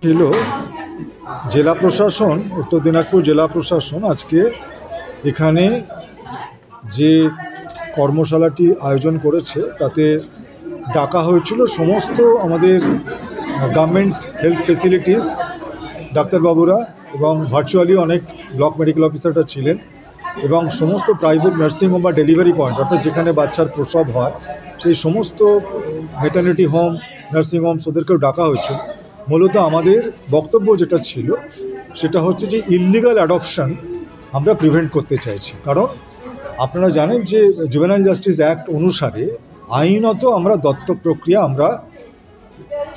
ছিল জেলা প্রশাসন, উত্তর দিনাজপুর জেলা প্রশাসন আজকে এখানে যে কর্মশালাটি আয়োজন করেছে তাতে ডাকা হয়েছিল সমস্ত আমাদের গভর্নমেন্ট হেলথ ফেসিলিটিস ডাক্তারবাবুরা এবং ভার্চুয়ালি অনেক ব্লক মেডিকেল অফিসাররা ছিলেন এবং সমস্ত প্রাইভেট নার্সিংহোম বা ডেলিভারি পয়েন্ট অর্থাৎ যেখানে বাচ্চার প্রসব হয় সেই সমস্ত ম্যাটারনিটি হোম নার্সিংহোমস ওদেরকেও ডাকা হয়েছিল। মূলত আমাদের বক্তব্য যেটা ছিল সেটা হচ্ছে যে ইললিগাল অ্যাডপশন আমরা প্রিভেন্ট করতে চাইছি, কারণ আপনারা জানেন যে জুভেনাইল জাস্টিস অ্যাক্ট অনুসারে আইনত আমরা দত্তক প্রক্রিয়া আমরা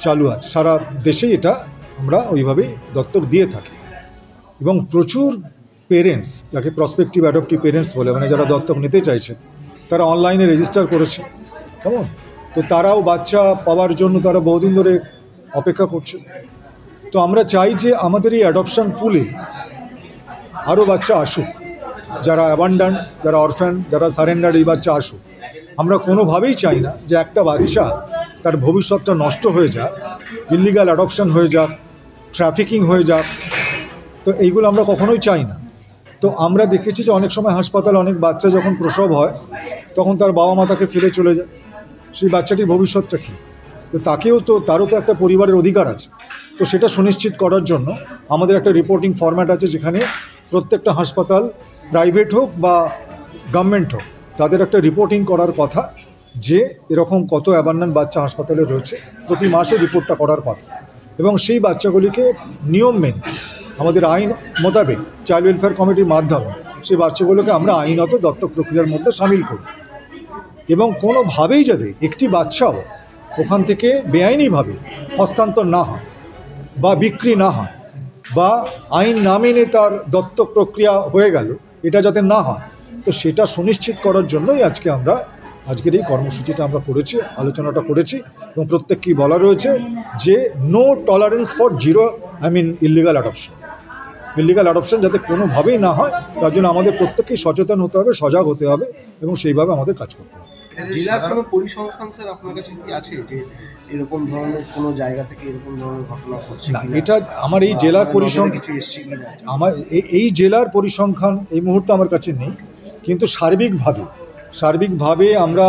চালু আছে, সারা দেশেই এটা আমরা ওইভাবেই দত্তক দিয়ে থাকি এবং প্রচুর পেরেন্টস, যাকে প্রসপেক্টিভ অ্যাডপটিভ পেরেন্টস বলে, মানে যারা দত্তক নিতে চাইছে তারা অনলাইনে রেজিস্টার করেছে, কেমন, তো তারাও বাচ্চা পাওয়ার জন্য তারা বহুদিন ধরে অপেক্ষা করছে। তো আমরা চাই যে আমাদের এই অ্যাডপশন পুলে আরও বাচ্চা আসুক, যারা অ্যাবান্ডান্ট, যারা অরফ্যান, যারা সারেন্ডার, এই বাচ্চা আসুক। আমরা কোনোভাবেই চাই না যে একটা বাচ্চা তার ভবিষ্যৎটা নষ্ট হয়ে যাক, ইললিগাল অ্যাডপশন হয়ে যাক, ট্রাফিকিং হয়ে যাক, তো এইগুলো আমরা কখনোই চাই না। তো আমরা দেখেছি যে অনেক সময় হাসপাতালে অনেক বাচ্চা যখন প্রসব হয় তখন তার বাবা মা তাকে ফেলে চলে যায়, সেই বাচ্চাটির ভবিষ্যৎটা কী, তো তারও তো একটা পরিবারের অধিকার আছে। তো সেটা সুনিশ্চিত করার জন্য আমাদের একটা রিপোর্টিং ফরম্যাট আছে যেখানে প্রত্যেকটা হাসপাতাল, প্রাইভেট হোক বা গভর্নমেন্ট হোক, তাদের একটা রিপোর্টিং করার কথা যে এরকম কত অ্যাবান্ডান্ট বাচ্চা হাসপাতালে রয়েছে, প্রতি মাসে রিপোর্টটা করার কথা এবং সেই বাচ্চাগুলিকে নিয়ম মেনে আমাদের আইন মোতাবেক চাইল্ড ওয়েলফেয়ার কমিটির মাধ্যমে সেই বাচ্চাগুলোকে আমরা আইনত দত্তক প্রক্রিয়ার মধ্যে সামিল করি এবং কোনোভাবেই যাতে একটি বাচ্চাও ওখান থেকে বেআইনিভাবে হস্তান্তর না হয় বা বিক্রি না হয় বা আইন না মেনে তার দত্তক প্রক্রিয়া হয়ে গেল, এটা যাতে না হয়, তো সেটা সুনিশ্চিত করার জন্যই আজকের এই কর্মসূচিটা আমরা করেছি, আলোচনাটা করেছি এবং প্রত্যেককেই বলা রয়েছে যে no tolerance for illegal adoption যাতে কোনোভাবেই না হয়, তার জন্য আমাদের প্রত্যেককেই সচেতন হতে হবে, সজাগ হতে হবে এবং সেইভাবে আমাদের কাজ করতে হবে। জেলার কোনো পরিসংখ্যান স্যার আপনার কাছে কি আছে যে এরকম ধরনের কোনো জায়গা থেকে এরকম ধরনের ঘটনা ঘটছে না? এটা আমার এই জেলার পরিসংখ্যান, আমার এই জেলার পরিসংখ্যান এই মুহূর্তে আমার কাছে নেই, কিন্তু সার্বিকভাবে আমরা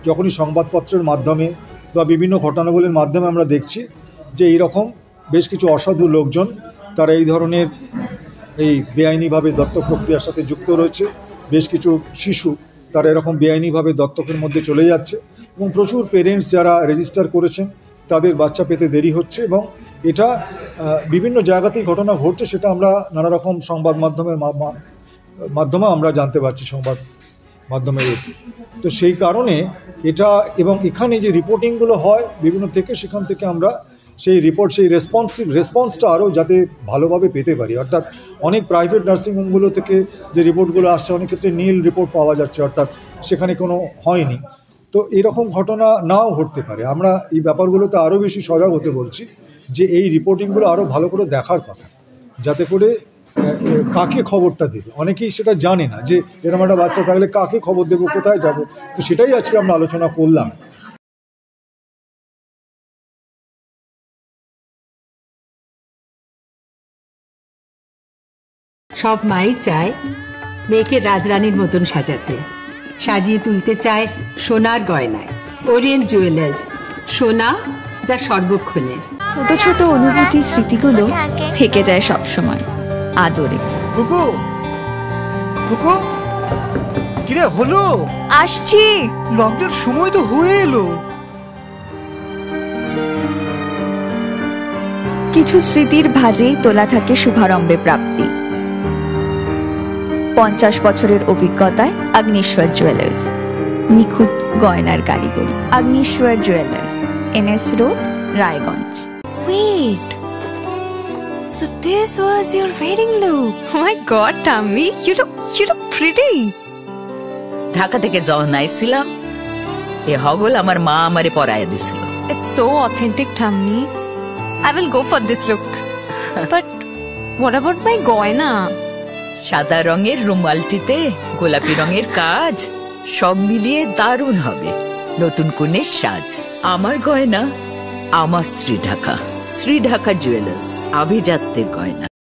যখনই সংবাদপত্রের মাধ্যমে বা বিভিন্ন ঘটনাগুলির মাধ্যমে আমরা দেখছি যে এইরকম বেশ কিছু অসাধু লোকজন তারা এই ধরনের এই বেআইনিভাবে দত্তক প্রক্রিয়ার সাথে যুক্ত রয়েছে, বেশ কিছু শিশু তারা এরকম বেআইনিভাবে দত্তকের মধ্যে চলে যাচ্ছে এবং প্রচুর পেরেন্টস যারা রেজিস্টার করেছেন তাদের বাচ্চা পেতে দেরি হচ্ছে এবং এটা বিভিন্ন জায়গাতেই ঘটনা ঘটছে, সেটা আমরা নানা রকম সংবাদ মাধ্যমে আমরা জানতে পারছি, সংবাদ মাধ্যমের। তো সেই কারণে এটা এবং এখানে যে রিপোর্টিংগুলো হয় বিভিন্ন থেকে, সেখান থেকে আমরা সেই রেসপন্সটা আরও যাতে ভালোভাবে পেতে পারি, অর্থাৎ অনেক প্রাইভেট নার্সিংহোমগুলো থেকে যে রিপোর্টগুলো আসছে অনেক ক্ষেত্রে নীল রিপোর্ট পাওয়া যাচ্ছে, অর্থাৎ সেখানে কোনো হয়নি। তো এরকম ঘটনা নাও ঘটতে পারে, আমরা এই ব্যাপারগুলোতে আরও বেশি সজাগ হতে বলছি যে এই রিপোর্টিংগুলো আরও ভালো করে দেখার কথা, যাতে করে কাকে খবরটা দেবে, অনেকেই সেটা জানে না যে এরকম একটা বাচ্চা থাকলে কাকে খবর দেবো, কোথায় যাব, তো সেটাই আজকে আমরা আলোচনা করলাম। সব মাই চায় মেয়েকে রাজরানীর মতন সাজাতে, সাজিয়ে তুলতে চায় সোনার গয়নায়। ওরিয়েন্ট জুয়েলার্স, সোনা যা সর্বক্ষণের। ছোট ছোট অনুভূতি, স্মৃতিগুলো থেকে যায় সব সময় আদরে। কুকু কুকু, কিরে হলো? আসছি, লকডাউন সময় তো হয়ে এলো। কিছু স্মৃতির ভাজেই তোলা থাকে শুভারম্ভে প্রাপ্তি। 50 বছরের অভিজ্ঞতায় অগ্নিশ্বর জুয়েলার্স, নিখুঁত গয়নার কারিগরি। Agnishwar jewellers, NS road, Raiganj. Wait, so this was your wedding look? Oh my God, Tammy, you look pretty. Dhaka থেকে যখন আইছিলাম এ হগল আমার মা আমারে পরায় দিছিল। It's so authentic, Tammy. I will go for this look. But what about my goina? সাদা রঙের রুমালটিতে গোলাপি রঙের কাজ, সব মিলিয়ে দারুণ হবে নতুন কনের সাজ। আমার গয়না, আমার শ্রী ঢাকা। শ্রী ঢাকা জুয়েলার্স, আভিজাত্যের গয়না।